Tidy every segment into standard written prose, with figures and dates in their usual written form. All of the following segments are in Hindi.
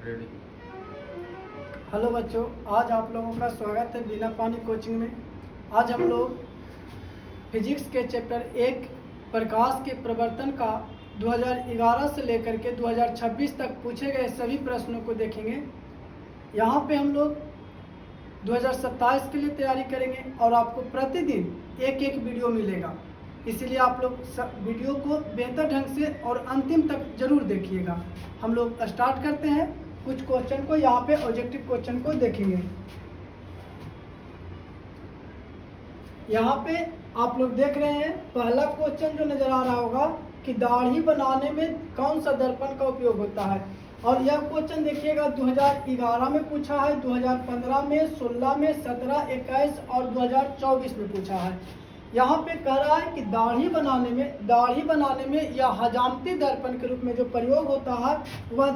रेडी। हेलो बच्चों, आज आप लोगों का स्वागत है बिना पानी कोचिंग में। आज हम लोग फिजिक्स के चैप्टर 1 प्रकाश के प्रवर्तन का 2011 से लेकर के 2026 तक पूछे गए सभी प्रश्नों को देखेंगे। यहाँ पे हम लोग 2027 के लिए तैयारी करेंगे और आपको प्रतिदिन एक एक वीडियो मिलेगा, इसीलिए आप लोग वीडियो को बेहतर ढंग से और अंतिम तक जरूर देखिएगा। हम लोग स्टार्ट करते हैं कुछ क्वेश्चन को। यहाँ पे ऑब्जेक्टिव क्वेश्चन को देखेंगे। यहाँ पे आप लोग देख रहे हैं पहला क्वेश्चन जो नजर आ रहा होगा कि दाढ़ी बनाने में कौन सा दर्पण का उपयोग होता है। और यह क्वेश्चन देखिएगा 2011 में पूछा है, 2015 में, 16 में, 17, 21 और 2024 में पूछा है। यहाँ पे कह रहा है कि दाढ़ी बनाने में या हजामती दर्पण के रूप में जो प्रयोग होता है वह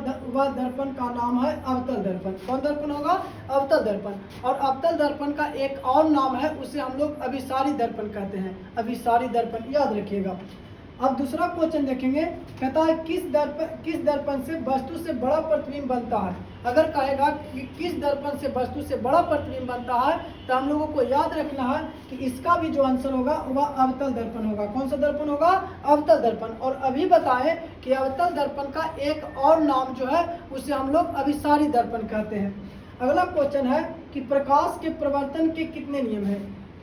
दर्पण का नाम है अवतल दर्पण। कौन दर्पण होगा? अवतल दर्पण। और अवतल दर्पण का एक और नाम है, उसे हम लोग अभिसारी दर्पण कहते हैं। अभिसारी दर्पण याद रखिएगा। अब दूसरा क्वेश्चन देखेंगे, कहता है किस दर्पण से वस्तु से बड़ा प्रतिबिंब बनता है। अगर कहेगा कि किस दर्पण से वस्तु से बड़ा प्रतिबिंब बनता है तो हम लोगों को याद रखना है कि इसका भी जो आंसर होगा वह अवतल दर्पण होगा। कौन सा दर्पण होगा? अवतल दर्पण। और अभी बताएं कि अवतल दर्पण का एक और नाम जो है उसे हम लोग अभिसारी दर्पण कहते हैं। अगला क्वेश्चन है कि प्रकाश के प्रवर्तन के कितने नियम है।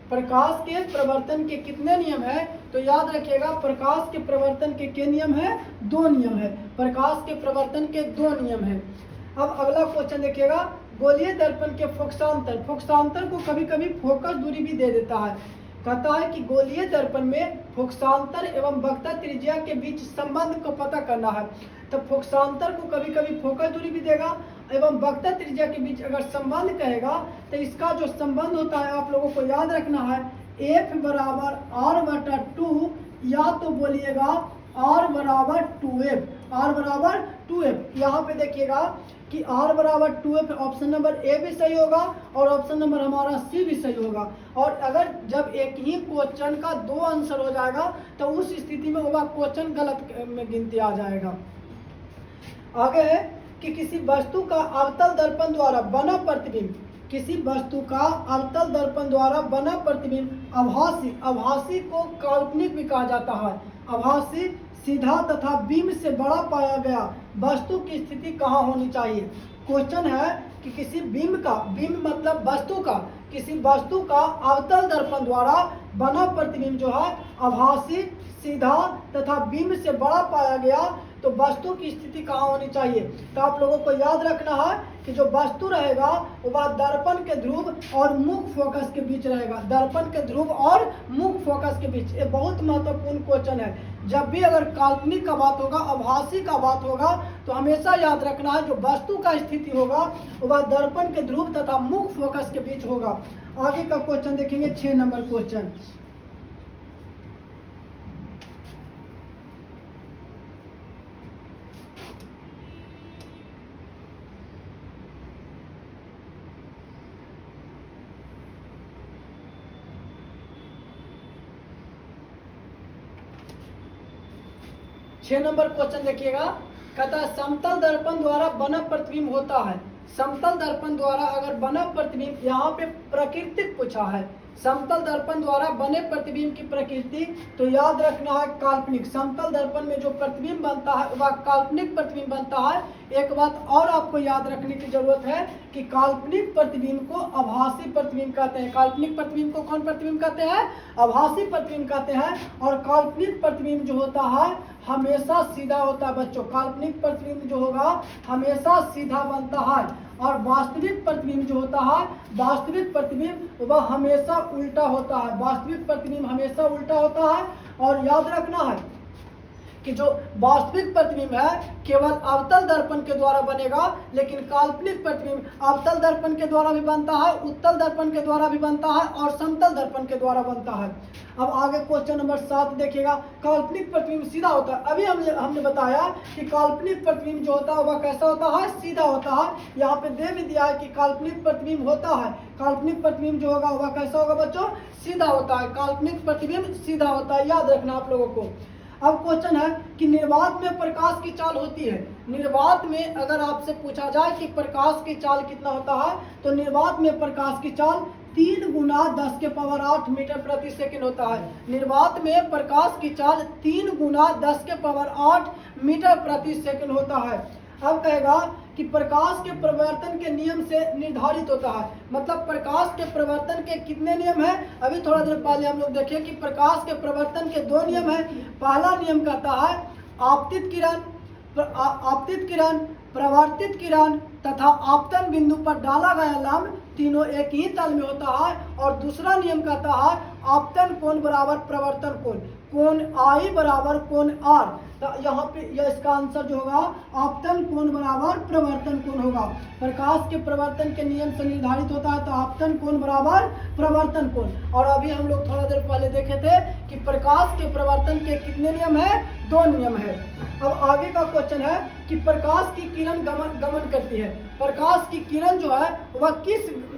प्रकाश के प्रवर्तन के कितने नियम है? तो याद रखिएगा प्रकाश के प्रवर्तन के नियम है? 2 नियम है। प्रकाश के प्रवर्तन के 2 नियम है। अब अगला क्वेश्चन देखिएगा, गोलीय दर्पण के फोकसांतर को कभी कभी फोकस दूरी भी दे देता है। कहता है कि गोलीय दर्पण में फोकसांतर एवं वक्रता त्रिज्या के बीच संबंध को पता करना है। तो फोकसांतर को कभी कभी फोकस दूरी भी देगा एवं वक्रता त्रिज्या के बीच अगर संबंध कहेगा तो इसका जो संबंध होता है आप लोगों को याद रखना है F बराबर R/2, या तो बोलिएगा R बराबर 2F। R बराबर 2F। यहाँ पे देखिएगा कि R बराबर 2F, ऑप्शन नंबर ए भी सही होगा और ऑप्शन नंबर हमारा सी भी सही होगा। और अगर जब एक ही क्वेश्चन का 2 आंसर हो जाएगा तो उस स्थिति में वह क्वेश्चन गलत में गिनती आ जाएगा। आगे है कि किसी वस्तु का अवतल दर्पण द्वारा बना प्रतिबिंब, किसी वस्तु का अवतल दर्पण द्वारा बना प्रतिबिंब आभासी को काल्पनिक भी कहा जाता है। आभासी सीधा तथा बीम से बड़ा पाया गया वस्तु की स्थिति कहाँ होनी चाहिए। क्वेश्चन है कि किसी बीम मतलब वस्तु का, किसी वस्तु का अवतल दर्पण द्वारा बना प्रतिबिंब जो है आभासी, सीधा तथा बीम से बड़ा पाया गया, तो वस्तु की स्थिति कहाँ होनी चाहिए। तो आप लोगों को याद रखना है कि जो वस्तु रहेगा वह दर्पण के ध्रुव और मुख्य फोकस के बीच रहेगा। दर्पण के ध्रुव और मुख्य फोकस के बीच। ये बहुत महत्वपूर्ण क्वेश्चन है। जब भी अगर काल्पनिक का बात होगा, आभासी का बात होगा, तो हमेशा याद रखना है जो वस्तु का स्थिति होगा वह दर्पण के ध्रुव तथा मुख्य फोकस के बीच होगा। आगे का क्वेश्चन देखेंगे 6 नंबर क्वेश्चन। छह नंबर क्वेश्चन देखिएगा, कहता है समतल दर्पण द्वारा बना प्रतिबिंब होता है। समतल दर्पण द्वारा अगर बना प्रतिबिंब, यहाँ पे प्रकृति पूछा है, समतल दर्पण द्वारा बने प्रतिबिंब की प्रकृति, तो याद रखना है काल्पनिक। समतल दर्पण में जो प्रतिबिंब बनता है वह काल्पनिक प्रतिबिंब बनता है। एक बात और आपको याद रखने की जरूरत है कि काल्पनिक प्रतिबिंब को आभासी प्रतिबिंब कहते हैं। काल्पनिक प्रतिबिंब को कौन प्रतिबिंब कहते हैं? आभासी प्रतिबिंब कहते हैं। और काल्पनिक प्रतिबिंब जो होता है हमेशा सीधा होता है बच्चों। काल्पनिक प्रतिबिंब जो होगा हमेशा सीधा बनता है। और वास्तविक प्रतिबिंब जो होता है, वास्तविक प्रतिबिंब वह हमेशा उल्टा होता है। वास्तविक प्रतिबिंब हमेशा उल्टा होता है। और याद रखना है कि जो वास्तविक प्रतिबिंब है केवल अवतल दर्पण के द्वारा बनेगा, लेकिन काल्पनिक प्रतिबिंब अवतल दर्पण के द्वारा भी बनता है, उत्तल दर्पण के द्वारा भी बनता है और समतल दर्पण के द्वारा बनता है। अब आगे क्वेश्चन नंबर 7 देखिएगा, काल्पनिक प्रतिबिंब सीधा होता है। अभी हमने बताया कि काल्पनिक प्रतिबिंब जो होता है वह कैसा होता है? सीधा होता है। यहाँ पे दे भी दिया है कि काल्पनिक प्रतिबिंब होता है। काल्पनिक प्रतिबिंब जो होगा वह कैसा होगा बच्चों? सीधा होता है। काल्पनिक प्रतिबिंब सीधा होता है, याद रखना आप लोगों को। अब क्वेश्चन है कि निर्वात में प्रकाश की चाल होती है। निर्वात में अगर आपसे पूछा जाए कि प्रकाश की चाल कितना होता है, तो निर्वात में प्रकाश की चाल 3 गुना 10 के पावर 8 मीटर प्रति सेकंड होता है। निर्वात में प्रकाश की चाल 3 गुना 10 के पावर 8 मीटर प्रति सेकंड होता है। अब कहेगा कि प्रकाश के प्रवर्तन के नियम से निर्धारित होता है। मतलब प्रकाश के प्रवर्तन के कितने नियम हैं? अभी थोड़ा देर पहले हम लोग देखे कि प्रकाश के प्रवर्तन के 2 नियम हैं। पहला नियम कहता है आपतित किरण, प्रवर्तित किरण तथा आपतन बिंदु पर डाला गया लंब तीनों एक ही तल में होता है। और दूसरा नियम कहता है आपतन कोण बराबर प्रवर्तन कोण, कोण आई बराबर कोण आर। तो यहाँ पे इसका आंसर जो होगा आपतन कोण बराबर प्रवर्तन कोण होगा। प्रकाश के प्रवर्तन के नियम से निर्धारित होता है, तो आपतन कोण बराबर प्रवर्तन कोण। और अभी हम लोग थोड़ा देर पहले देखे थे कि प्रकाश के प्रवर्तन के कितने नियम है? 2 नियम है। अब आगे का क्वेश्चन है कि प्रकाश की किरण गमन करती है। प्रकाश की किरण जो है वह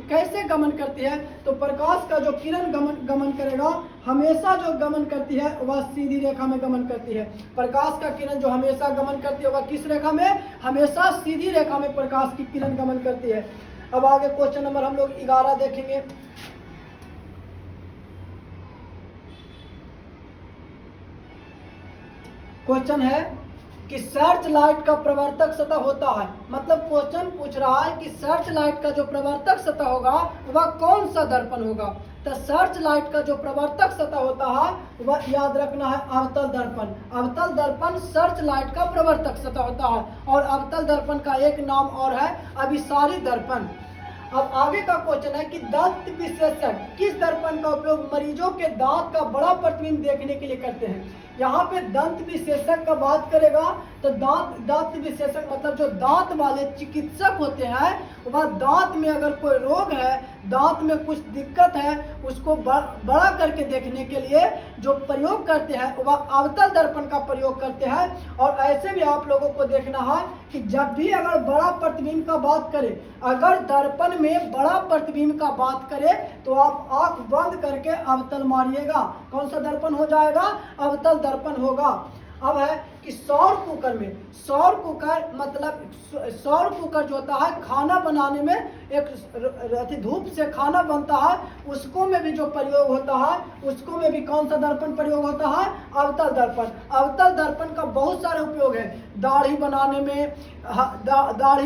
कैसे गमन करती है? तो प्रकाश का जो किरण गमन करेगा, हमेशा जो गमन करती है वह सीधी रेखा में गमन करती है। प्रकाश का किरण जो हमेशा गमन करती है वह किस रेखा में? हमेशा सीधी रेखा में प्रकाश की किरण गमन करती है। अब आगे क्वेश्चन नंबर हम लोग 11 देखेंगे। क्वेश्चन है कि सर्च लाइट का प्रवर्तक सतह होता है। मतलब क्वेश्चन पूछ रहा है कि सर्च लाइट का जो प्रवर्तक सतह होगा वह कौन सा दर्पण होगा? तो सर्च लाइट का जो प्रवर्तक सतह होता है वह याद रखना है अवतल दर्पण। अवतल दर्पण सर्च लाइट का प्रवर्तक सतह होता है। और अवतल दर्पण का एक नाम और है अभिसारी दर्पण। अब आगे का क्वेश्चन है कि दंत विश्लेषण किस दर्पण का उपयोग मरीजों के दांत का बड़ा प्रतिबिंब देखने के लिए करते हैं? यहाँ पे दंत विशेषज्ञ का बात करेगा तो दांत विशेषज्ञ मतलब जो दांत वाले चिकित्सक होते हैं, वह दांत में अगर कोई रोग है, दांत में कुछ दिक्कत है, उसको बड़ा करके देखने के लिए जो प्रयोग करते हैं वह अवतल दर्पण का प्रयोग करते हैं। और ऐसे भी आप लोगों को देखना है कि जब भी अगर बड़ा प्रतिबिंब का बात करें, अगर दर्पण में बड़ा प्रतिबिंब का बात करें तो आप आंख बंद करके अवतल मारिएगा। कौन सा दर्पण हो जाएगा? अवतल दर्पण होगा। अब है कि सौर कुकर में, सौर कुकर मतलब सौर कुकर जो होता है खाना बनाने में, एक धूप से खाना बनता है, उसको में भी जो प्रयोग होता है, उसको में भी कौन सा दर्पण प्रयोग होता है? अवतल दर्पण। अवतल दर्पण का बहुत सारे उपयोग है। दाढ़ी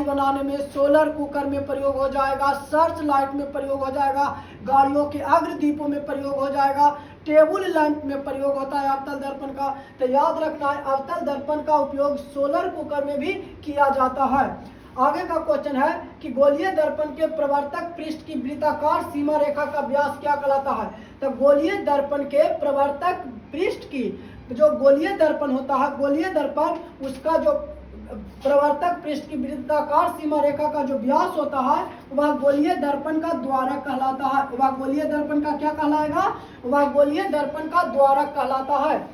बनाने में, सोलर कुकर में प्रयोग हो जाएगा, सर्च लाइट में प्रयोग हो जाएगा, गाड़ियों के अग्रदीपों में प्रयोग हो जाएगा, टेबल लैंप में प्रयोग होता है अवतल दर्पण का। तो याद रखना है अवतल दर्पण का उपयोग सोलर कुकर में भी किया जाता है। आगे का क्वेश्चन है कि गोलीय दर्पण के प्रवर्तक पृष्ठ की वृत्ताकार सीमा रेखा का व्यास क्या कहलाता है? तो गोलीय दर्पण के प्रवर्तक पृष्ठ की जो गोलीय दर्पण होता है, गोलीय दर्पण उसका जो प्रवर्तक पृष्ठ की वृत्ताकार सीमा रेखा का जो व्यास होता है वह गोलीय दर्पण का द्वारक कहलाता है। वह गोलीय दर्पण का क्या कहलाएगा? वह गोलीय दर्पण का द्वारक कहलाता है।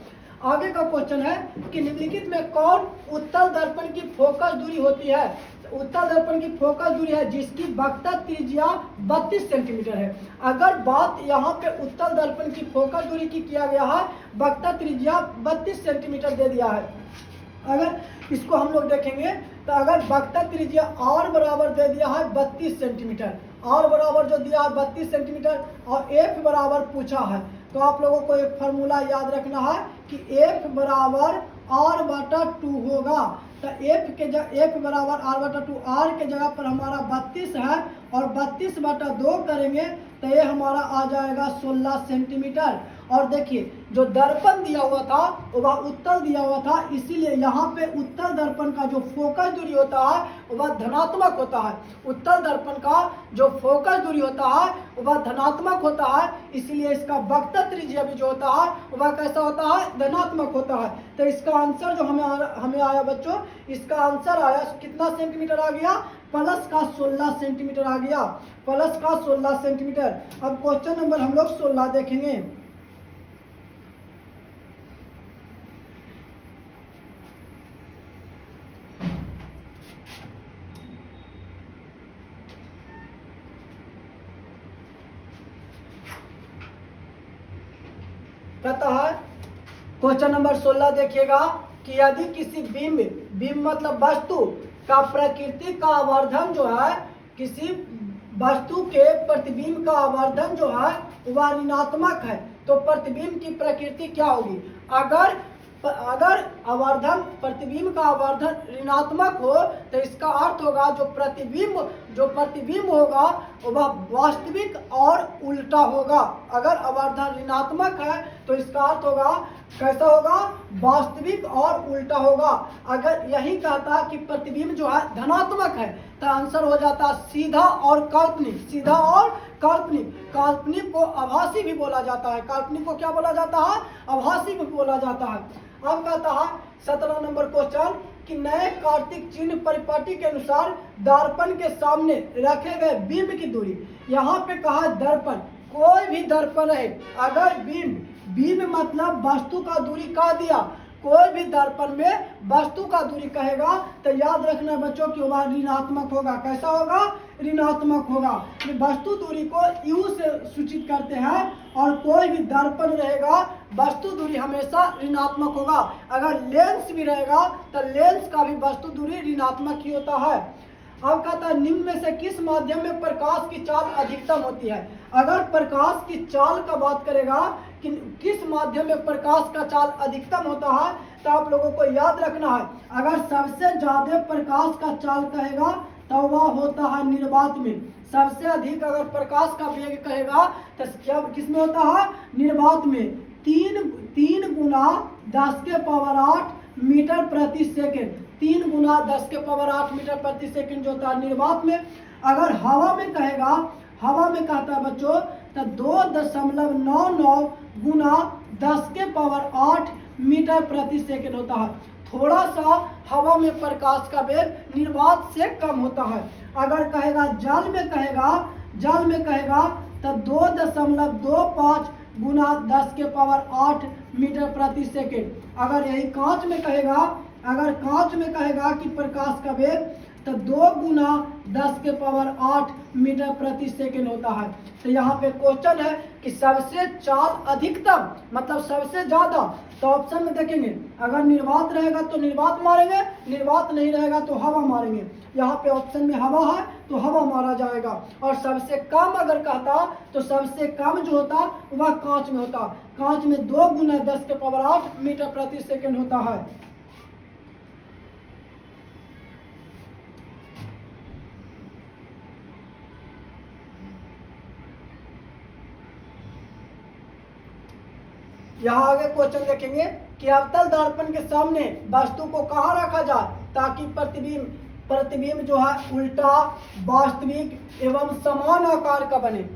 आगे का क्वेश्चन है कि निम्नलिखित में कौन उत्तल दर्पण की फोकस दूरी होती है? उत्तल दर्पण की फोकस दूरी है जिसकी वक्रता त्रिज्या 32 सेंटीमीटर है। अगर बात यहाँ पे उत्तल दर्पण की फोकस दूरी की किया गया है, वक्रता त्रिज्या 32 सेंटीमीटर दे दिया है। अगर इसको हम लोग देखेंगे तो अगर वक्रता त्रिज्या r बराबर दे दिया है 32 सेंटीमीटर, r बराबर जो दिया है 32 सेंटीमीटर और f बराबर पूछा है, तो आप लोगों को एक फार्मूला याद रखना है कि f बराबर r/2 होगा। तो f बराबर r/2, r के जगह पर हमारा 32 है और 32/2 करेंगे तो ये हमारा आ जाएगा 16 सेंटीमीटर। और देखिए जो दर्पण दिया हुआ था वह उत्तल दिया हुआ था, इसीलिए यहाँ पे उत्तल दर्पण का जो फोकस दूरी होता है वह धनात्मक होता है। उत्तल दर्पण का जो फोकस दूरी होता है वह धनात्मक होता है, इसलिए इसका वक्रता त्रिज्या भी जो होता है वह कैसा होता है? धनात्मक होता है। तो इसका आंसर जो हमें आया बच्चों, इसका आंसर आया कितना सेंटीमीटर आ गया? प्लस का 16 सेंटीमीटर आ गया, प्लस का 16 सेंटीमीटर। अब क्वेश्चन नंबर हम लोग 16 देखेंगे। कहता है क्वेश्चन नंबर 16 देखिएगा कि यदि किसी बिंब मतलब वस्तु का प्रकृति का आवर्धन जो है, किसी वस्तु के प्रतिबिंब का आवर्धन जो है वह ऋणात्मक है, तो प्रतिबिंब की प्रकृति क्या होगी? अगर आवर्धन प्रतिबिंब का आवर्धन ऋणात्मक हो तो इसका अर्थ होगा जो प्रतिबिंब होगा वह वास्तविक और उल्टा होगा। अगर आवर्धन ऋणात्मक है तो इसका अर्थ होगा कैसा होगा? वास्तविक और उल्टा होगा। अगर यही कहता कि प्रतिबिंब जो है धनात्मक है तो आंसर हो जाता सीधा और काल्पनिक। सीधा और काल्पनिक। काल्पनिक को आभासी भी बोला जाता है। काल्पनिक को क्या बोला जाता है? आभासी भी बोला जाता है। अब कहता है 17 नंबर क्वेश्चन कि नए कार्तिक चिन्ह परिपाटी के अनुसार दर्पण के सामने रखे गए बिंब की दूरी। यहाँ पे कहा दर्पण, कोई भी दर्पण है, अगर बिंब मतलब वस्तु का दूरी कह दिया, कोई भी दर्पण में वस्तु का दूरी कहेगा तो याद रखना बच्चों कि वह ऋणात्मक होगा। कैसा होगा? ऋणात्मक होगा। वस्तु दूरी को यू से सूचित करते हैं और कोई भी दर्पण रहेगा वस्तु दूरी हमेशा ऋणात्मक होगा। अगर लेंस भी रहेगा तो लेंस का भी वस्तु दूरी ऋणात्मक ही होता है। अब कहता है निम्न में से किस माध्यम में प्रकाश की चाल अधिकतम होती है? अगर प्रकाश की चाल का बात करेगा कि किस माध्यम में प्रकाश का चाल अधिकतम होता है तो आप लोगों को याद रखना है, अगर सबसे ज्यादा प्रकाश का चाल कहेगा तो वह होता है निर्वात में। सबसे अधिक अगर प्रकाश का वेग कहेगा तो क्या किसमें होता है? निर्वात में। 3 गुना 10 के पावर 8 मीटर प्रति सेकेंड। 3 गुना 10 के पावर 8 मीटर प्रति सेकेंड जो होता है निर्वात में। अगर हवा में कहेगा, हवा में कहता है बच्चों तो 2.99 गुना 10 के पावर 8 मीटर प्रति सेकेंड होता है। थोड़ा सा हवा में प्रकाश का वेग निर्वात से कम होता है। अगर कहेगा जल में कहेगा तो 2.25 गुना 10 के पावर 8 मीटर प्रति सेकेंड। अगर यही कांच में कहेगा कि प्रकाश का वेग तो 2 गुना 10 के पावर 8 मीटर प्रति सेकेंड होता है। तो यहाँ पे क्वेश्चन है कि सबसे चाल अधिकतम मतलब सबसे ज्यादा, तो ऑप्शन में देखेंगे अगर निर्वात रहेगा तो निर्वात मारेंगे, निर्वात नहीं रहेगा तो हवा मारेंगे। यहाँ पे ऑप्शन में हवा है तो हवा मारा जाएगा। और सबसे कम अगर कहता तो सबसे कम जो होता वह कांच में होता। कांच में 2 गुना 10 के पावर 8 मीटर प्रति सेकेंड होता है। यहाँ आगे क्वेश्चन देखेंगे कि अवतल दर्पण के सामने वस्तु को कहाँ रखा जाए ताकि प्रतिबिंब जो है उल्टा, वास्तविक एवं समान आकार का बने।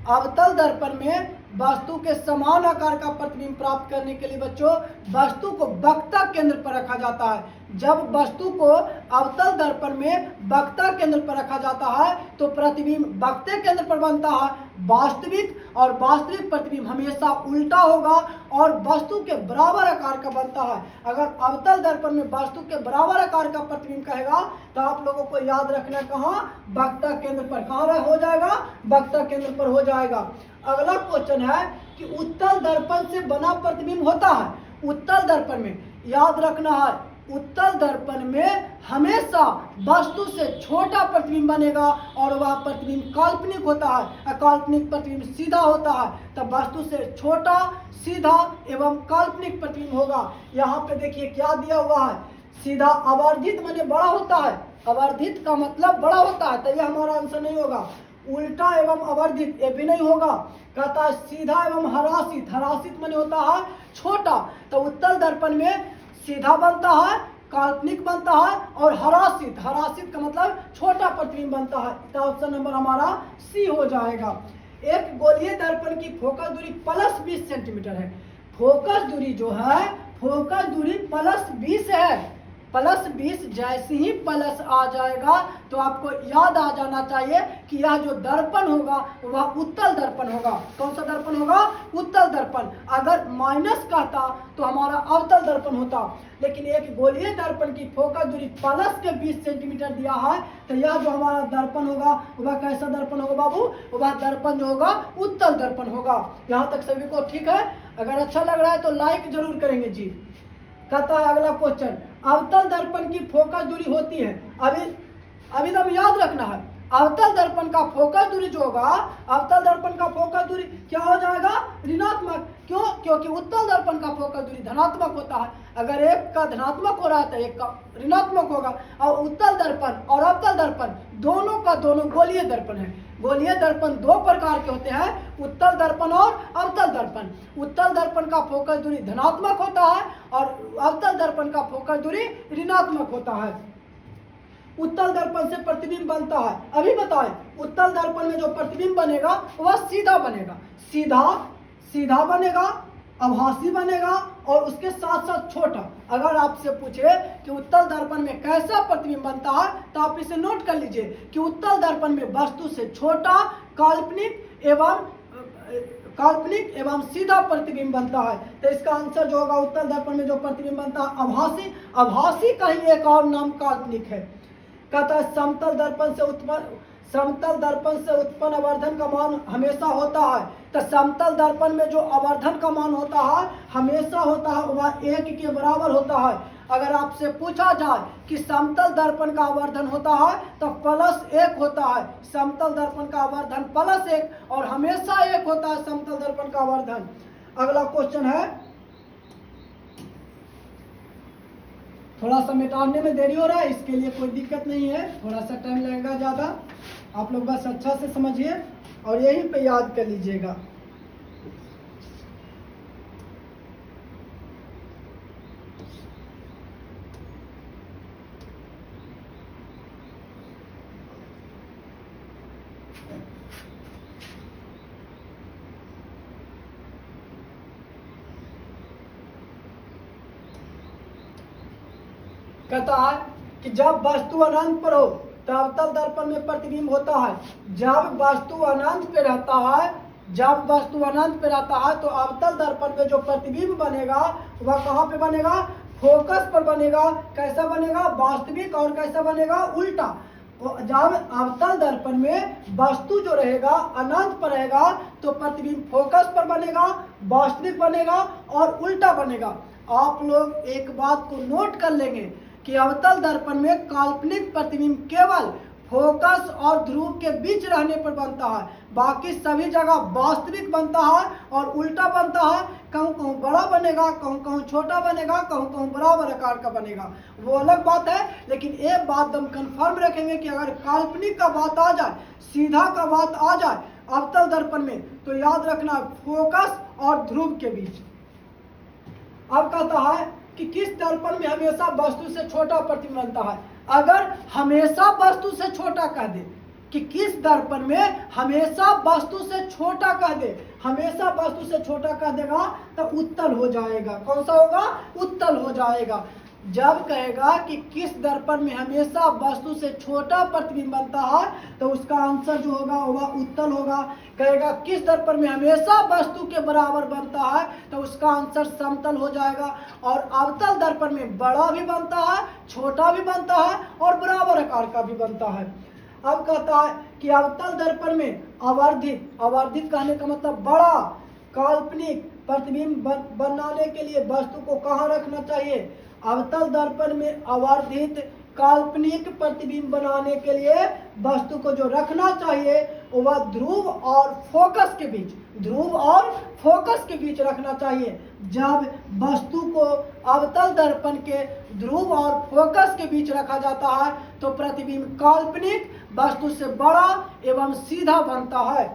अवतल दर्पण में वस्तु के समान आकार का प्रतिबिंब प्राप्त करने के लिए बच्चों वस्तु को वक्ता केंद्र पर रखा जाता है। जब वस्तु को अवतल दर्पण में वक्ता केंद्र पर रखा जाता है तो प्रतिबिंब वक्ते केंद्र पर बनता है। वास्तविक और वास्तविक प्रतिबिंब हमेशा उल्टा होगा और वस्तु के बराबर आकार का बनता है। अगर अवतल दर्पण में वस्तु के बराबर आकार का प्रतिबिंब कहेगा तो आप लोगों को याद रखना कहाँ? वक्ता केंद्र पर। कहाँ हो जाएगा? वक्ता केंद्र पर हो जाएगा। अगला क्वेश्चन है कि उत्तल दर्पण से बना प्रतिबिंब होता है। उत्तल दर्पण में याद रखना है, उत्तल दर्पण में हमेशा वस्तु से छोटा प्रतिबिंब बनेगा और वह प्रतिबिंब काल्पनिक होता है। अकाल्पनिक प्रतिबिंब सीधा होता है, तब वस्तु से छोटा, सीधा एवं काल्पनिक प्रतिबिंब होगा। यहाँ पे देखिए क्या दिया हुआ है, सीधा अवर्धित माने बड़ा होता है। अवर्धित का मतलब बड़ा होता है, तो यह हमारा आंसर नहीं होगा। उल्टा एवं अवर्धित ये भी नहीं होगा। कहता है सीधा एवं हरासित। हरासित माने होता है छोटा, तो उत्तल दर्पण में सीधा बनता है, काल्पनिक बनता है और हरासित। हरासित का मतलब छोटा प्रतिबिंब बनता है। तो ऑप्शन नंबर हमारा सी हो जाएगा। एक गोलीय दर्पण की फोकस दूरी प्लस 20 सेंटीमीटर है। फोकस दूरी जो है, फोकस दूरी प्लस 20 है। प्लस 20 जैसे ही प्लस आ जाएगा तो आपको याद आ जाना चाहिए कि यह जो दर्पण होगा वह उत्तल दर्पण होगा। कौन सा दर्पण होगा? उत्तल दर्पण। अगर माइनस कहता तो हमारा अवतल दर्पण होता। लेकिन एक गोलीय दर्पण की फोकस दूरी प्लस के 20 सेंटीमीटर दिया है, तो यह जो हमारा दर्पण होगा वह कैसा दर्पण होगा बाबू? वह दर्पण जो होगा उत्तल दर्पण होगा। यहाँ तक सभी को ठीक है? अगर अच्छा लग रहा है तो लाइक जरूर करेंगे जी। कहता है अगला क्वेश्चन, अवतल दर्पण की फोकस दूरी होती है, अभी तक याद रखना है, अवतल दर्पण का फोकस दूरी जो होगा, अवतल दर्पण का फोकस दूरी क्या हो जाएगा? ऋणात्मक। क्यों? क्योंकि उत्तल दर्पण का फोकस दूरी धनात्मक होता है। अगर एक का धनात्मक हो रहा है तो एक का ऋणात्मक होगा। और उत्तल दर्पण और अवतल दर्पण दोनों का दोनों गोलीय दर्पण है। गोलीय दर्पण दो प्रकार के होते हैं, उत्तल दर्पण और अवतल दर्पण। उत्तल दर्पण का फोकस दूरी धनात्मक होता है और अवतल दर्पण का फोकस दूरी ऋणात्मक होता है। उत्तल दर्पण से प्रतिबिंब बनता है, अभी बताएं, उत्तल दर्पण में जो प्रतिबिंब बनेगा वह सीधा बनेगा, सीधा बनेगा, आभासी बनेगा और उसके साथ साथ छोटा। अगर आपसे पूछे कि उत्तल दर्पण में कैसा प्रतिबिंब बनता है तो आप इसे नोट कर लीजिए कि उत्तल दर्पण में वस्तु से छोटा काल्पनिक एवं सीधा प्रतिबिंब बनता है। तो इसका आंसर जो होगा, उत्तल दर्पण में जो प्रतिबिंब बनता है आभासी का ही एक और नाम काल्पनिक है। कहता है समतल दर्पण से उत्पन्न आवर्धन का मान हमेशा होता है। तो समतल दर्पण में जो आवर्धन का मान होता है हमेशा होता है, वह 1 के बराबर होता है। अगर आपसे पूछा जाए कि समतल दर्पण का आवर्धन होता है तो +1 होता है। समतल दर्पण का आवर्धन +1 और हमेशा 1 होता है समतल दर्पण का आवर्धन। अगला क्वेश्चन है, थोड़ा सा मिटाने में देरी हो रहा है, इसके लिए कोई दिक्कत नहीं है, थोड़ा सा टाइम लगेगा ज़्यादा। आप लोग बस अच्छा से समझिए और यहीं पे याद कर लीजिएगा। कहता है कि जब वस्तु अनंत पर हो तो अवतल दर्पण में प्रतिबिंब होता है। जब वस्तु अनंत पे रहता है तो अवतल दर्पण में जो प्रतिबिंब बनेगा वह कहाँ पे बनेगा? फोकस पर बनेगा। कैसा बनेगा? वास्तविक। और कैसा बनेगा? उल्टा। जब अवतल दर्पण में वस्तु जो रहेगा अनंत पर रहेगा तो प्रतिबिंब फोकस पर बनेगा, वास्तविक बनेगा और उल्टा बनेगा। आप लोग एक बात को नोट कर लेंगे कि अवतल दर्पण में काल्पनिक प्रतिबिंब केवल फोकस और ध्रुव के बीच रहने पर बनता है, बाकी सभी जगह वास्तविक बनता है और उल्टा बनता है। कहूँ कहूँ बड़ा बनेगा, कहूँ कहूँ छोटा बनेगा, कहूँ कहूँ बराबर आकार का बनेगा, वो अलग बात है। लेकिन एक बात हम कंफर्म रखेंगे कि अगर काल्पनिक का बात आ जाए, सीधा का बात आ जाए अवतल दर्पण में, तो याद रखना फोकस और ध्रुव के बीच। अब कहता है कि किस दर्पण में हमेशा वस्तु से छोटा प्रतिबिंब बनता है। अगर हमेशा वस्तु से छोटा कह दे कि किस दर्पण में हमेशा वस्तु से छोटा कह दे, हमेशा वस्तु से छोटा कह देगा तो उत्तल हो जाएगा। कौन सा होगा? उत्तल हो जाएगा। जब कहेगा कि किस दर्पण में हमेशा वस्तु से छोटा प्रतिबिंब बनता है तो उसका आंसर जो होगा वह उत्तल होगा। कहेगा किस दर्पण में हमेशा वस्तु के बराबर बनता है तो उसका आंसर समतल हो जाएगा। और अवतल दर्पण में बड़ा भी बनता है, छोटा भी बनता है और बराबर आकार का भी बनता है। अब कहता है कि अवतल दर्पण में आवर्धित कहने का मतलब बड़ा काल्पनिक प्रतिबिंब बनाने के लिए वस्तु को कहाँ रखना चाहिए? अवतल दर्पण में आवर्धित काल्पनिक प्रतिबिंब बनाने के लिए वस्तु को जो रखना चाहिए वह ध्रुव और फोकस के बीच रखना चाहिए। जब वस्तु को अवतल दर्पण के ध्रुव और फोकस के बीच रखा जाता है तो प्रतिबिंब काल्पनिक वस्तु से बड़ा एवं सीधा बनता है।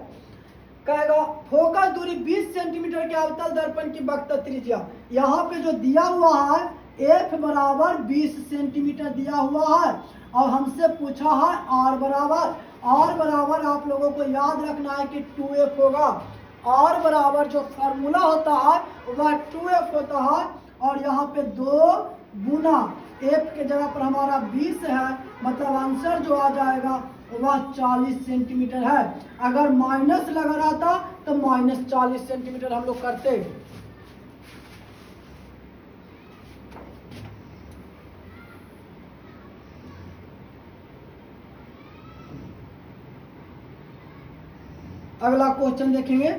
कहेगा फोकस दूरी 20 सेंटीमीटर के अवतल दर्पण की वक्र त्रिज्या, यहाँ पे जो दिया हुआ है F बराबर 20 सेंटीमीटर दिया हुआ है और हमसे पूछा है R बराबर आप लोगों को याद रखना है कि 2F होगा। R बराबर जो फॉर्मूला होता है वह 2F होता है और यहाँ पे 2 गुना F के जगह पर हमारा 20 है, मतलब आंसर जो आ जाएगा वह 40 सेंटीमीटर है। अगर माइनस लगा रहता तो -40 सेंटीमीटर हम लोग करते। अगला क्वेश्चन देखेंगे,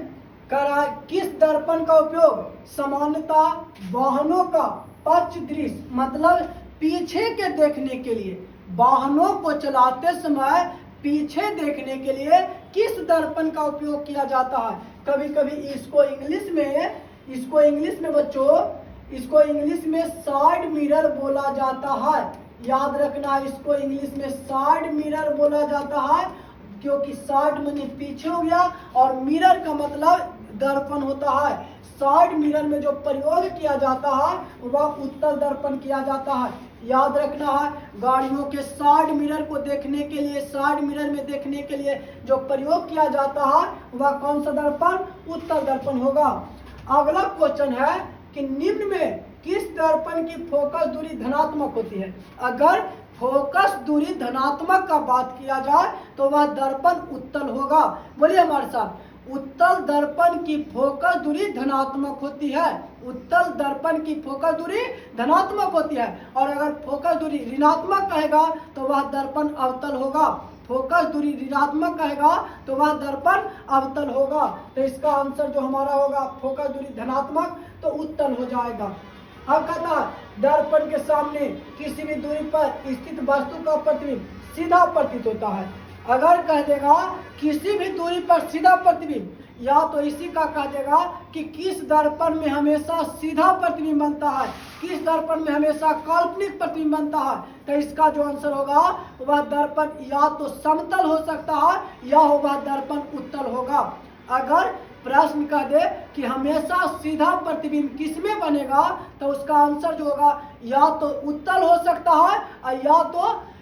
कह रहा है किस दर्पण का उपयोग सामान्यतः वाहनों का पक्ष दृश्य मतलब पीछे के देखने के लिए, वाहनों को चलाते समय पीछे देखने के लिए किस दर्पण का उपयोग किया जाता है। कभी कभी इसको इंग्लिश में बच्चों, इसको इंग्लिश में साइड मिरर बोला जाता है। याद रखना, इसको इंग्लिश में साइड मिरर बोला जाता है, क्योंकि साइड माने पीछे हो गया और मिरर का मतलब दर्पण होता है। साइड मिरर में जो प्रयोग किया जाता है वह उत्तल दर्पण किया जाता है। याद रखना है, गाड़ियों के साइड मिरर को देखने के लिए, साइड मिरर में देखने के लिए जो प्रयोग किया जाता है वह कौन सा दर्पण, उत्तल दर्पण होगा। अगला क्वेश्चन है कि निम्न में किस दर्पण की फोकस दूरी धनात्मक होती है। अगर फोकस दूरी धनात्मक का बात किया जाए तो वह दर्पण उत्तल होगा। बोलिए हमारे साथ, उत्तल दर्पण की फोकस दूरी धनात्मक होती है। उत्तल दर्पण की फोकस दूरी धनात्मक होती है, और अगर फोकस दूरी ऋणात्मक कहेगा तो वह दर्पण अवतल होगा। फोकस दूरी ऋणात्मक कहेगा तो वह दर्पण अवतल होगा। तो इसका आंसर जो हमारा होगा फोकस दूरी धनात्मक, तो उत्तल हो जाएगा। अब कहता है दर्पण के सामने किसी भी दूरी पर स्थित वस्तु का प्रतिबिंब सीधा प्रतीत होता है। अगर कह देगा किसी भी दूरी पर सीधा प्रतिबिंब, या तो इसी का कह देगा कि किस दर्पण में हमेशा सीधा प्रतिबिंब बनता है, किस दर्पण में हमेशा काल्पनिक प्रतिबिंब बनता है। तो इसका जो आंसर होगा वह दर्पण या तो समतल हो सकता है या वह दर्पण उत्तल होगा। अगर प्रश्न कह दे कि हमेशा सीधा प्रतिबिंब किसमें बनेगा, तो उसका आंसर जो होगा या तो उत्तल हो सकता है और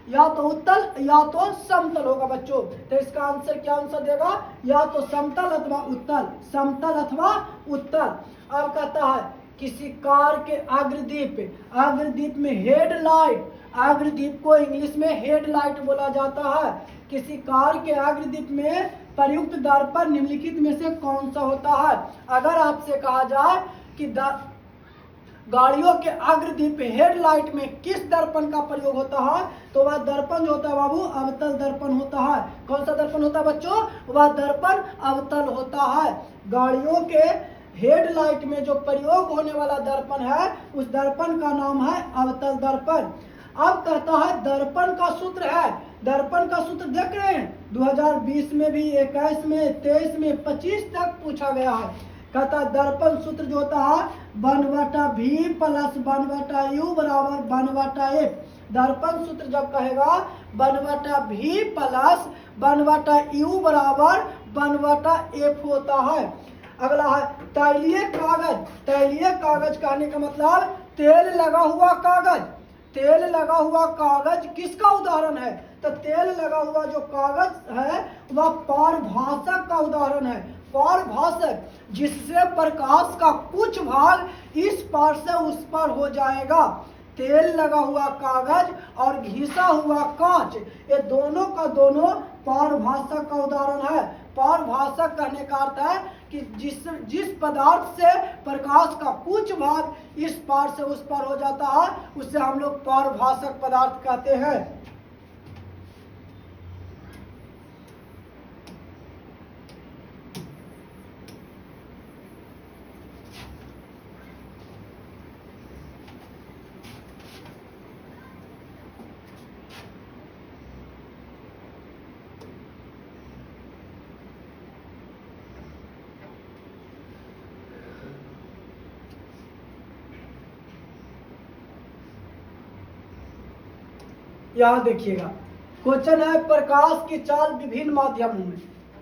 या तो उत्तल या तो समतल होगा बच्चों। तो इसका आंसर क्या आंसर देगा, या तो समतल अथवा उत्तल, समतल अथवा उत्तल। अब कहता है किसी कार के अग्रदीप में हेडलाइट, अग्रदीप को इंग्लिश में हेडलाइट बोला जाता है। किसी कार के अग्रदीप में प्रयुक्त दर्पण निम्नलिखित में से कौन सा होता है। अगर आपसे कहा जाए कि गाड़ियों के अग्रदीप हेडलाइट में किस दर्पण का प्रयोग होता है, तो वह दर्पण जो होता है बाबू अवतल दर्पण होता है। कौन सा दर्पण होता है बच्चों, वह दर्पण अवतल होता है। गाड़ियों के हेडलाइट में जो प्रयोग होने वाला दर्पण है उस दर्पण का नाम है अवतल दर्पण। अब कहता है दर्पण का सूत्र है, दर्पण का सूत्र देख रहे हैं 2020 में भी, 21 में, 23 में, 25 तक पूछा गया है। कहता दर्पण सूत्र जो होता है 1/v प्लस 1/u बराबर 1/f। दर्पण सूत्र जब कहेगा 1/v प्लस 1/u बराबर 1/f होता है। अगला है तैलीय कागज। तैलीय कागज कहने का मतलब तेल लगा हुआ कागज। तेल लगा हुआ कागज किसका उदाहरण है, तो तेल लगा हुआ जो कागज है वह पारभासक का उदाहरण है। पारभासक जिससे प्रकाश का कुछ भाग इस पार से उस पार हो जाएगा। तेल लगा हुआ कागज और घिसा हुआ कांच, ये दोनों का दोनों पारभासक का उदाहरण है। पारभासक कहने का अर्थ है कि जिस पदार्थ से प्रकाश का कुछ भाग इस पार से उस पार हो जाता है उसे हम लोग पारभासक पदार्थ कहते हैं। यहाँ देखिएगा क्वेश्चन है प्रकाश की चाल विभिन्न माध्यमों में।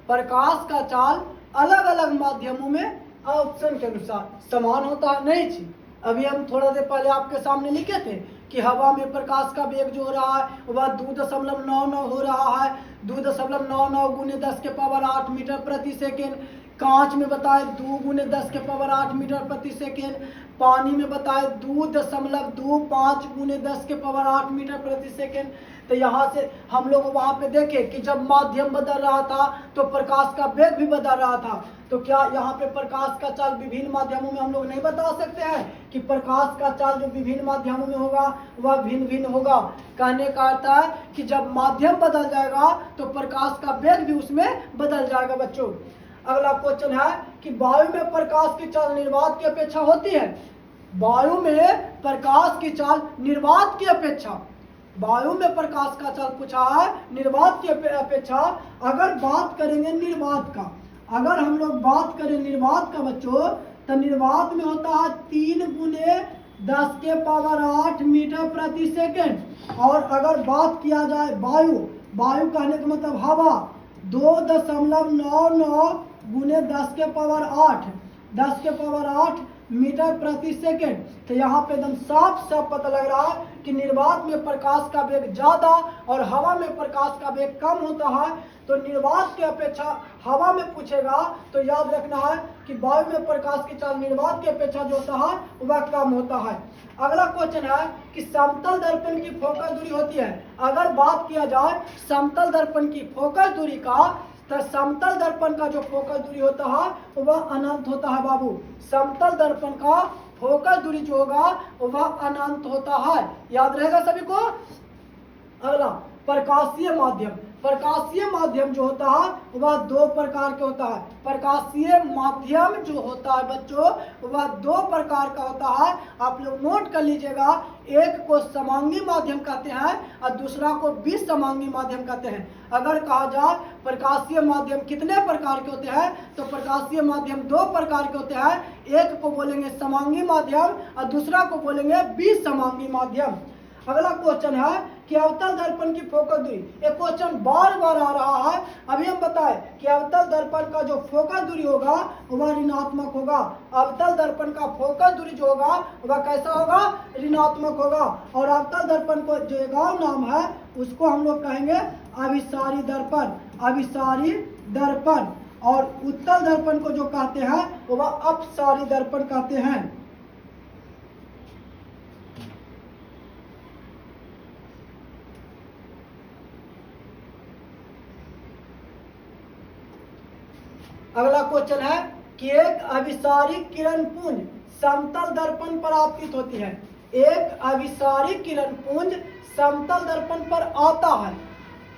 प्रकाश का चाल अलग अलग माध्यमों में ऑप्शन के अनुसार समान होता है। नहीं जी, अभी हम थोड़ा देर पहले आपके सामने लिखे थे कि हवा में प्रकाश का वेग जो हो रहा है वह 2.99 हो रहा है, 2.99 गुने 10 के पावर 8 मीटर प्रति सेकेंड। कांच में बताए 2 गुने 10 के पावर 8 मीटर प्रति सेकेंड। पानी में बताए 2.25 गुने 10 के पावर 8 मीटर प्रति सेकेंड। तो यहाँ से हम लोग वहाँ पे देखे कि जब माध्यम बदल रहा था तो प्रकाश का वेग भी बदल रहा था। तो क्या यहाँ पे प्रकाश का चाल विभिन्न माध्यमों में हम लोग नहीं बता सकते हैं कि प्रकाश का चाल जो विभिन्न माध्यमों में होगा वह भिन्न भिन्न होगा। कहने का अर्थ है कि जब माध्यम बदल जाएगा तो प्रकाश का वेग भी उसमें बदल जाएगा बच्चों। अगला क्वेश्चन है कि वायु में प्रकाश की चाल निर्वात की अपेक्षा होती है। वायु में प्रकाश की चाल निर्वात की अपेक्षा, वायु में प्रकाश का चाल पूछा है निर्वात की अपेक्षा। अगर बात करेंगे निर्वात का, अगर हम लोग बात करें निर्वात का बच्चों, तो निर्वात में होता है 3 गुने 10 के पावर 8 मीटर प्रति सेकेंड। और अगर बात किया जाए वायु, वायु कहने का मतलब हवा, 2.99 गुने 10 के पावर 8, 10 के पावर 8 मीटर प्रति सेकेंड। तो यहाँ पे एकदम साफ साफ पता लग रहा है कि निर्वात में प्रकाश का वेग ज्यादा और हवा में प्रकाश का वेग कम होता है। तो निर्वात की अपेक्षा हवा में पूछेगा तो याद रखना है कि वायु में प्रकाश की चाल निर्वात की अपेक्षा जो होता है वह कम होता है। अगला क्वेश्चन है कि समतल दर्पण की फोकस दूरी होती है। अगर बात किया जाए समतल दर्पण की फोकस दूरी का, तो समतल दर्पण का जो फोकस दूरी होता है वह अनंत होता है बाबू। समतल दर्पण का फोकस दूरी जो होगा वह अनंत होता है, याद रहेगा सभी को। अगला प्रकाशीय माध्यम, प्रकाशीय माध्यम जो होता है वह 2 प्रकार के होता है। प्रकाशीय माध्यम जो होता है बच्चों वह 2 प्रकार का होता है, आप लोग नोट कर लीजिएगा। एक को समांगी माध्यम कहते हैं और दूसरा को विसमांगी माध्यम कहते हैं। अगर कहा जाए प्रकाशीय माध्यम कितने प्रकार के होते हैं, तो प्रकाशीय माध्यम 2 प्रकार के होते हैं। एक को बोलेंगे समांगी माध्यम और दूसरा को बोलेंगे विसमांगी माध्यम। अगला क्वेश्चन है कि अवतल दर्पण की फोकस दूरी, एक क्वेश्चन बार बार आ रहा है। अभी हम बताएं कि अवतल दर्पण का जो फोकस दूरी होगा वह ऋणात्मक होगा। अवतल दर्पण का फोकस दूरी जो होगा वह कैसा होगा, ऋणात्मक होगा। और अवतल दर्पण को जो एक और नाम है उसको हम लोग कहेंगे अभिसारी दर्पण, अभिसारी दर्पण। और उत्तल दर्पण को जो कहते हैं वह अपसारी दर्पण कहते हैं। अगला क्वेश्चन है कि एक अभिसारी किरण पुंज समतल दर्पण पर आपतित होती है। एक अभिसारी किरण पुंज समतल दर्पण पर आता है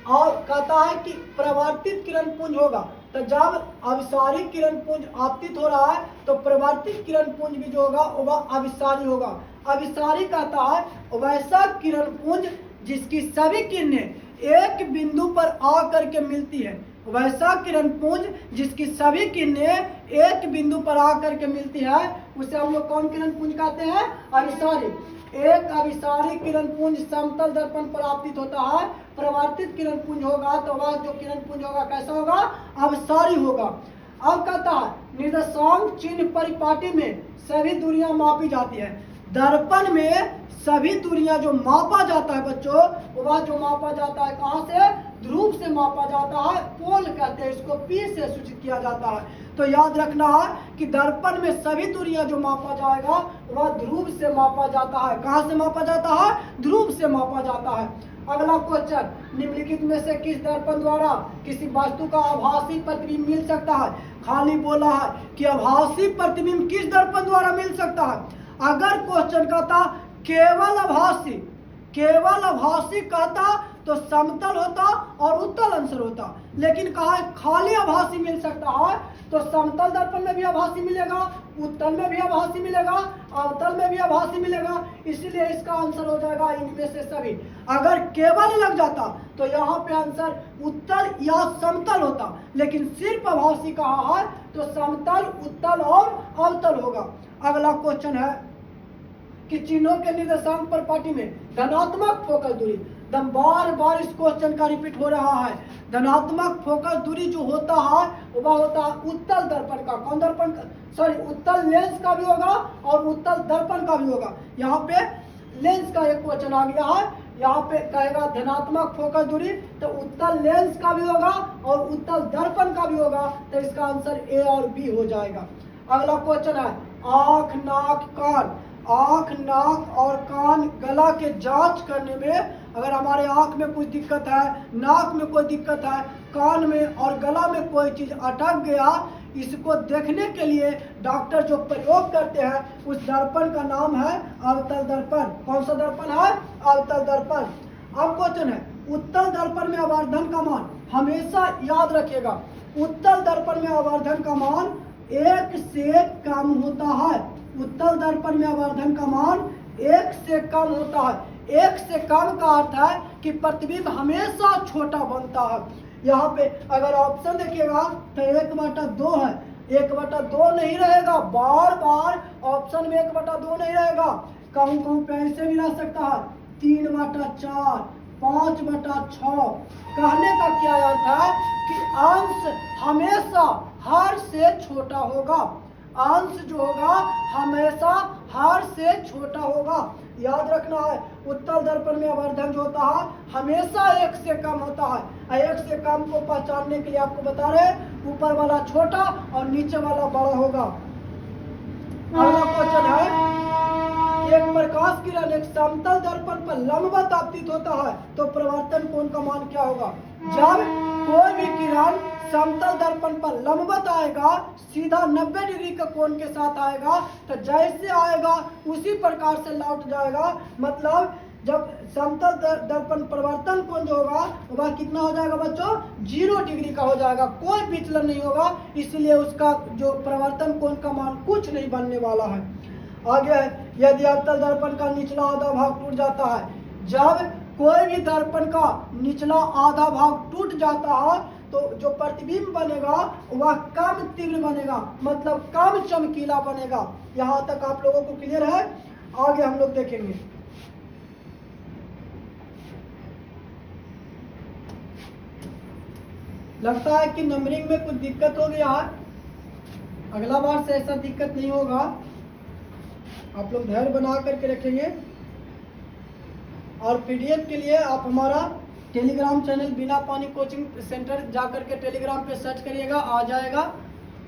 और कहता है कि प्रवर्तित किरण पुंज होगा। तो जब अभिसारी किरण पुंज आपतित हो रहा है तो प्रवर्तित किरण पुंज भी जो होगा वह अभिसारी होगा। अभिसारी कहता है वैसा किरण पुंज जिसकी सभी किरणें एक बिंदु पर आकर के मिलती है। वैसा किरण पुंज जिसकी सभी किरणें एक बिंदु पर आकर के मिलती है उसे हम लोग कौन किरण पुंज कहते हैं, अभिसारी। एक अभिसारी किरण पुंज समतल दर्पण पर आपतित होता है। प्रवर्तित किरण पुंज होगा तो वह जो किरण पुंज होगा कैसा होगा, अभिसारी होगा। अब कहता है निर्देशांक चिन्ह परिपाटी में सभी दूरियां मापी जाती है। दर्पण में सभी दूरियां जो मापा जाता है बच्चों, वह जो मापा जाता है कहाँ से, ध्रुव से मापा जाता है। पोल कहते हैं इसको, पी से सूचित किया जाता है। तो याद रखना है कि दर्पण में सभी दूरियां जो मापा जाएगा वह ध्रुव से मापा जाता है। कहाँ से मापा जाता है, ध्रुव से मापा जाता है। अगला क्वेश्चन, निम्नलिखित में से किस दर्पण द्वारा किसी वस्तु का आभासी प्रतिबिंब मिल सकता है। खाली बोला है कि आभासी प्रतिबिंब किस दर्पण द्वारा मिल सकता है। अगर क्वेश्चन कहता केवल आभासी, केवल आभासी कहता तो समतल होता और उत्तल आंसर होता। लेकिन कहा खाली आभासी मिल सकता है तो समतल दर्पण में भी आभासी मिलेगा, उत्तल में भी आभासी मिलेगा, अवतल में भी आभासी मिलेगा। इसलिए इसका आंसर हो जाएगा इनमें से सभी। अगर केवल लग जाता तो यहाँ पे आंसर उत्तल या समतल होता, लेकिन सिर्फ आभासी कहा है तो समतल, उत्तल और अवतल होगा। अगला क्वेश्चन है कि चिन्हों के निर्देशांक पर पाटी में धनात्मक फोकस दूरी, दम बार बार इस क्वेश्चन का रिपीट हो रहा है। धनात्मक फोकस दूरी जो होता है वह होता है उत्तल दर्पण का। कौन दर्पण का, सॉरी उत्तल लेंस का भी होगा और उत्तल दर्पण का भी होगा। यहाँ पे लेंस का एक क्वेश्चन आ गया है, यहाँ पे कहेगा धनात्मक फोकस दूरी तो उत्तल लेंस का भी होगा और उत्तल दर्पण का भी होगा। तो इसका आंसर ए और बी हो जाएगा। अगला क्वेश्चन है आँख, नाक, कान। आँख, नाक और कान, गला के जांच करने में अगर हमारे आँख में कुछ दिक्कत है, नाक में कोई दिक्कत है, कान में और गला में कोई चीज़ अटक गया, इसको देखने के लिए डॉक्टर जो प्रयोग करते हैं उस दर्पण का नाम है अवतल दर्पण। कौन सा दर्पण है, अवतल दर्पण। अब क्वेश्चन है उत्तल दर्पण में आवर्धन का मान हमेशा याद रखिएगा। उत्तल दर्पण में आवर्धन का मान 1 से कम होता है। उत्तल दर्पण में आवर्धन का मान 1 से कम होता है। 1 से कम का अर्थ है कि प्रतिबिंब हमेशा छोटा बनता है। यहाँ पे अगर ऑप्शन देखिएगा तो 1/2 है, 1/2 नहीं रहेगा, बार बार ऑप्शन में 1/2 नहीं रहेगा। कहूँ कहूँ पे ऐसे भी रह सकता है 3/4, 5/6। कहने का क्या अर्थ है कि अंश हमेशा हर से छोटा होगा। अंश जो होगा हमेशा हर से छोटा होगा। याद रखना है, उत्तल दर्पण में आवर्धन जो होता है हमेशा 1 से कम होता है। 1 से कम को पहचानने के लिए आपको बता रहे, ऊपर वाला छोटा और नीचे वाला बड़ा होगा। अगला क्वेश्चन है, एक प्रकाश किरण एक समतल दर्पण पर लंबवत आपतित होता है तो प्रवर्तन कोण का मान क्या होगा? जब कोई भी किरण समतल दर्पण पर लंबवत आएगा, सीधा 90 डिग्री का कोण के साथ आएगा, तो जैसे आएगा उसी प्रकार से लौट जाएगा। मतलब जब समतल दर्पण परिवर्तन कोण जो होगा वह कितना हो जाएगा बच्चों? 0 डिग्री का हो जाएगा, कोई विचलन नहीं होगा। इसलिए उसका जो परिवर्तन कोण का मान कुछ नहीं बनने वाला है। आगे यदि अवतल दर्पण का निचला आधा भाग टूट जाता है, जब कोई भी दर्पण का निचला आधा भाग टूट जाता है तो जो प्रतिबिंब बनेगा वह कम तीव्र बनेगा, मतलब कम चमकीला बनेगा। यहाँ तक आप लोगों को क्लियर है? आगे हम लोग देखेंगे। लगता है कि नंबरिंग में कुछ दिक्कत हो गया है, अगला बार से ऐसा दिक्कत नहीं होगा। आप लोग धैर्य बना करके रखेंगे। और पीडीएफ के लिए आप हमारा टेलीग्राम चैनल बिना पानी कोचिंग सेंटर जा करके टेलीग्राम पे सर्च करिएगा, आ जाएगा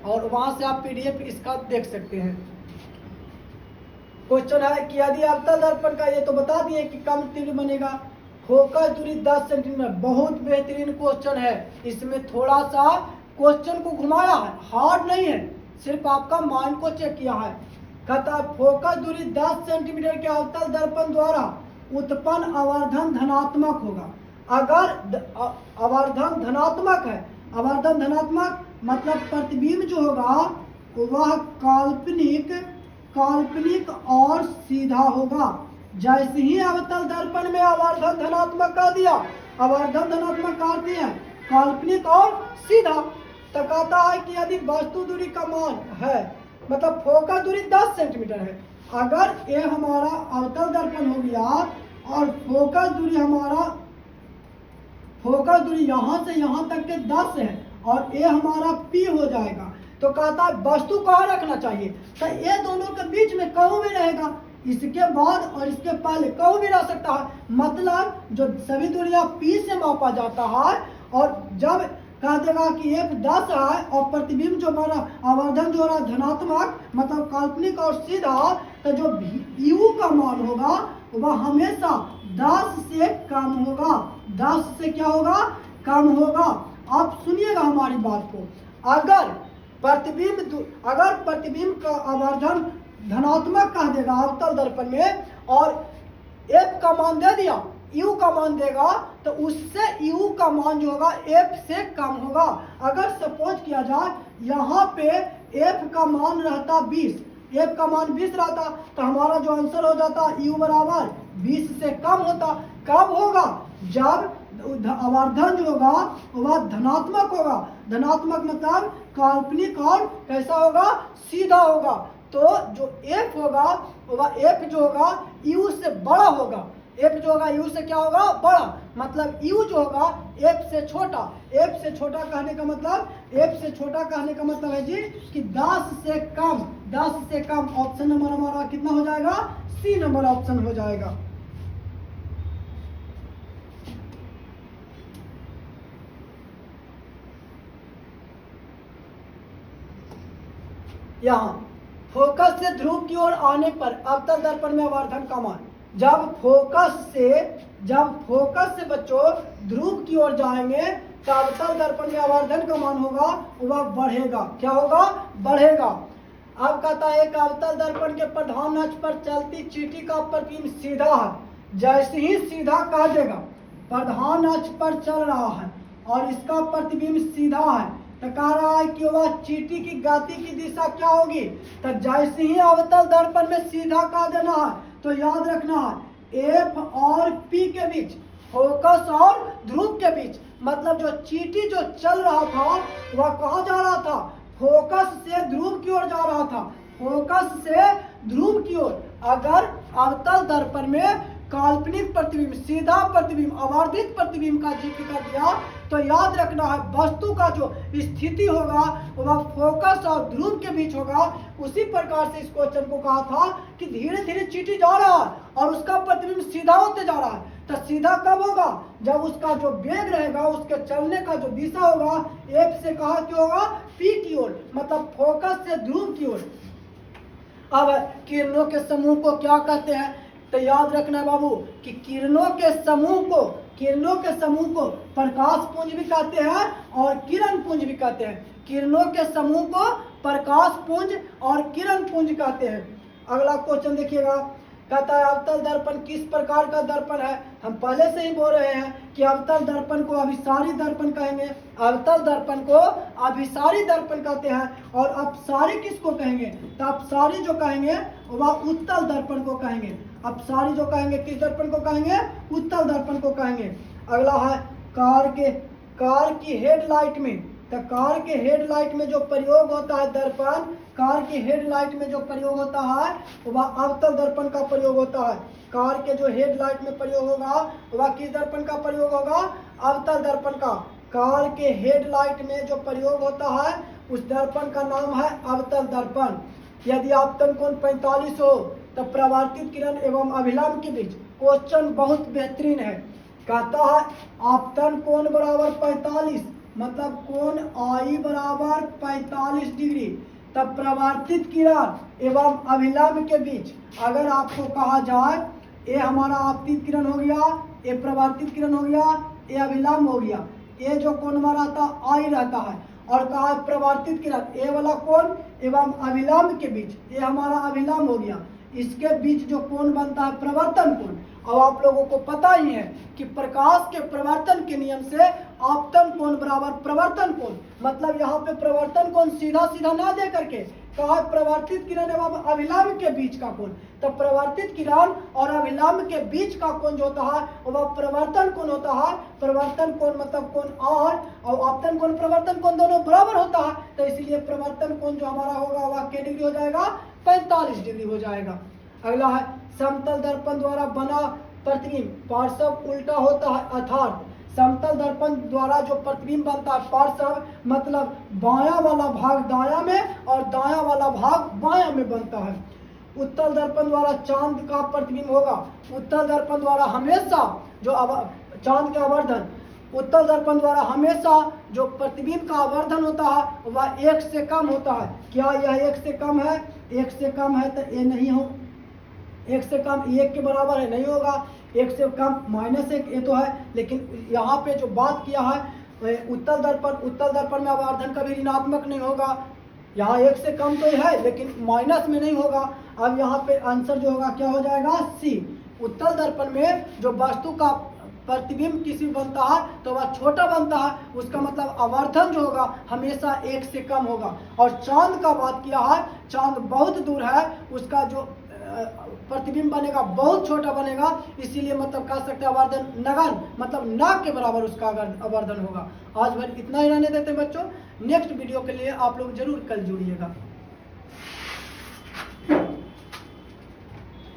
और वहां से आप पीडीएफ इसका देख सकते हैं। क्वेश्चन है कि यदि अवतल दर्पण का, ये तो बता दिए कि कम तीव्र बनेगा, फोकस दूरी 10 सेंटीमीटर। बहुत बेहतरीन क्वेश्चन है, इसमें थोड़ा सा क्वेश्चन को घुमाया है, हार्ड नहीं है, सिर्फ आपका माइंड को चेक किया है। कहता फोकस दूरी 10 सेंटीमीटर के अवतल दर्पण द्वारा उत्पन्न आवर्धन धनात्मक होगा। अगर आवर्धन धनात्मक है, आवर्धन धनात्मक मतलब प्रतिबिंब जो होगा वह काल्पनिक और सीधा होगा। जैसे ही अवतल दर्पण में आवर्धन धनात्मक कर दिया, आवर्धन धनात्मक कर दिया काल्पनिक और सीधा, तो कहता है कि यदि वस्तु दूरी का मान है, मतलब फोकस दूरी 10 सेंटीमीटर है, अगर ये हमारा अवतल दर्पण हो गया और फोकस दूरी यहाँ से यहाँ तक के 10 है और ये हमारा P हो जाएगा, तो कहता है वस्तु कहाँ रखना चाहिए? तो ये दोनों के बीच में कहूँ भी रहेगा, इसके बाद और इसके पहले कहूँ भी रह सकता है। मतलब जो सभी दूरियां P से मापा जाता है और जब कह देगा कि F 10 है और प्रतिबिंब जो हमारा आवर्धन जो रहा धनात्मक मतलब काल्पनिक और सीधा, तो जो U का मान होगा वह हमेशा 10 से कम होगा। 10 से क्या होगा? कम होगा। आप सुनिएगा हमारी बात को, अगर प्रतिबिंब का आवर्धन धनात्मक कह देगा अवतल दर्पण में और F का मान दे दिया, U का मान देगा, तो उससे U का मान जो होगा F से कम होगा। अगर सपोज किया जाए यहाँ पे F का मान रहता 20, F का मान 20 रहता, तो हमारा जो आंसर हो जाता U बराबर 20 से कम होता। कब होगा? जब आवर्धन जो होगा वह धनात्मक होगा। धनात्मक मतलब काल्पनिक और कैसा होगा? सीधा होगा। तो जो F होगा वह F जो होगा U से बड़ा होगा। F जो होगा U से क्या होगा? बड़ा। मतलब U जो होगा F से छोटा। F से छोटा कहने का मतलब, F से छोटा कहने का मतलब है जी कि 10 से कम। 10 से कम ऑप्शन नंबर हमारा कितना हो जाएगा? C नंबर ऑप्शन हो जाएगा। यहाँ फोकस से ध्रुव की ओर आने पर अवतल दर्पण में आवर्धन का मान, जब फोकस से बच्चों ध्रुव की ओर जाएंगे तो अवतल दर्पण में आवर्धन का मान होगा वह बढ़ेगा। क्या होगा? बढ़ेगा। अब कहता है एक अवतल दर्पण के प्रधान अक्ष पर चलती चींटी का प्रतिबिंब सीधा है। जैसे ही सीधा कह देगा प्रधान अक्ष पर चल रहा है और इसका प्रतिबिंब सीधा है, तो कह रहा है कि वह चींटी की गति की दिशा क्या होगी, तो जैसे ही अवतल दर्पण में सीधा कर देना है तो याद रखना है एफ और पी के बीच, फोकस और ध्रुव के बीच, मतलब जो चींटी जो चल रहा था वह कहाँ जा रहा था, फोकस से ध्रुव की ओर जा रहा था, फोकस से ध्रुव की ओर। अगर अवतल दर्पण में काल्पनिक प्रतिबिंब, सीधा प्रतिबिंब, आवर्धित प्रतिबिंब का जिक्र कर दिया तो याद रखना है वस्तु का जो स्थिति होगा वह फोकस और ध्रुव के बीच होगा। उसी प्रकार से इस क्वेश्चन को कहा था कि धीरे धीरे चींटी जा रहा है और उसका प्रतिबिंब सीधा होते जा रहा है, तो सीधा कब होगा, जब उसका जो वेग रहेगा, उसके चलने का जो दिशा होगा एफ से कहा कि होगा पी की ओर, मतलब फोकस से ध्रुव की ओर। अब किरणों के समूह को क्या कहते हैं, तो याद रखना बाबू कि किरणों के समूह को प्रकाश पुंज भी कहते हैं और किरण पुंज भी कहते हैं। किरणों के समूह को प्रकाश पुंज और किरण पुंज कहते हैं। अगला क्वेश्चन देखिएगा, कहता है अवतल दर्पण किस प्रकार का दर्पण है। हम पहले से ही बोल रहे हैं कि अवतल दर्पण को अभिसारी दर्पण कहेंगे, अवतल दर्पण को अभिसारी दर्पण कहते हैं। और अपसारी किसको कहेंगे, तो अपसारी जो कहेंगे वह उत्तल दर्पण को कहेंगे। अपसारी जो कहेंगे किस दर्पण को कहेंगे, उत्तल दर्पण को कहेंगे। अगला है कार की हेडलाइट में, तो कार के हेडलाइट में जो प्रयोग होता है दर्पण, कार की हेडलाइट में जो प्रयोग होता है वह अवतल दर्पण का प्रयोग होता है। कार के जो हेडलाइट में प्रयोग होगा वह किस दर्पण का प्रयोग होगा, अवतल दर्पण का। कार के हेडलाइट में जो प्रयोग होता है उस दर्पण का नाम है अवतल दर्पण। यदि आपतन कोण 45 हो तो परावर्तित किरण एवं अभिलंब के बीच, क्वेश्चन बहुत बेहतरीन है। कहता है आपतन कोण बराबर 45, मतलब कोण आई बराबर 45 डिग्री, तब परावर्तित किरण एवं अभिलंब के बीच अगर आपको कहा जाए ये हमारा आपतित किरण हो गया, ये परावर्तित किरण हो गया, ये अभिलंब हो गया, ये जो कोण हमारा था आई रहता है, और कहा परावर्तित किरण ये वाला कोण एवं अभिलंब के बीच, ये हमारा अभिलंब हो गया, इसके बीच जो कोण बनता है प्रवर्तन कोण। अब आप लोगों को पता ही है कि प्रकाश के प्रवर्तन के नियम से आपतन कोण बराबर प्रवर्तन कोण, मतलब यहाँ पे प्रवर्तन कोण सीधा सीधा ना दे करके कहा प्रवर्तित किरण एवं अभिलंब के बीच का कोण, तो प्रवर्तित किरण और अभिलंब के बीच का कोण जो होता है वह प्रवर्तन कोण होता है। प्रवर्तन कोण मतलब कोण और आपतन कोण प्रवर्तन कोण दोनों बराबर होता है, तो इसलिए प्रवर्तन कोण जो हमारा होगा वह क्या डिग्री हो जाएगा, 45 डिग्री हो जाएगा। अगला है समतल दर्पण द्वारा बना प्रतिबिंब पार्श्व उल्टा होता है, अर्थात समतल दर्पण द्वारा जो प्रतिबिंब बनता है पार्श्व मतलब बायां वाला भाग दायां में और दायां वाला भाग बायां में बनता है। उत्तल दर्पण द्वारा चांद का प्रतिबिंब होगा, उत्तल दर्पण द्वारा हमेशा जो चांद का आवर्धन, उत्तल दर्पण द्वारा हमेशा जो प्रतिबिंब का आवर्धन होता है वह 1 से कम होता है। क्या यह 1 से कम है, 1 से कम है तो ये नहीं हो, 1 से कम 1 के बराबर है, नहीं होगा। 1 से कम -1 ये तो है, लेकिन यहाँ पे जो बात किया है उत्तल दर्पण में आवर्धन कभी ऋणात्मक नहीं होगा। यहाँ 1 से कम तो है लेकिन माइनस में नहीं होगा। अब यहाँ पे आंसर जो होगा क्या हो जाएगा, सी। उत्तल दर्पण में जो वस्तु का प्रतिबिंब किसी बनता है तो वह छोटा बनता है, उसका मतलब आवर्धन जो होगा हमेशा 1 से कम होगा। और चांद का बात किया है, चांद बहुत दूर है, उसका जो प्रतिबिंब बनेगा बहुत छोटा बनेगा, इसीलिए मतलब कह सकते हैं आवर्धन नगन मतलब नाक के बराबर उसका आवर्धन होगा। आज भर इतना ही रहने देते हैं बच्चों, नेक्स्ट वीडियो के लिए आप लोग जरूर कल जुड़िएगा।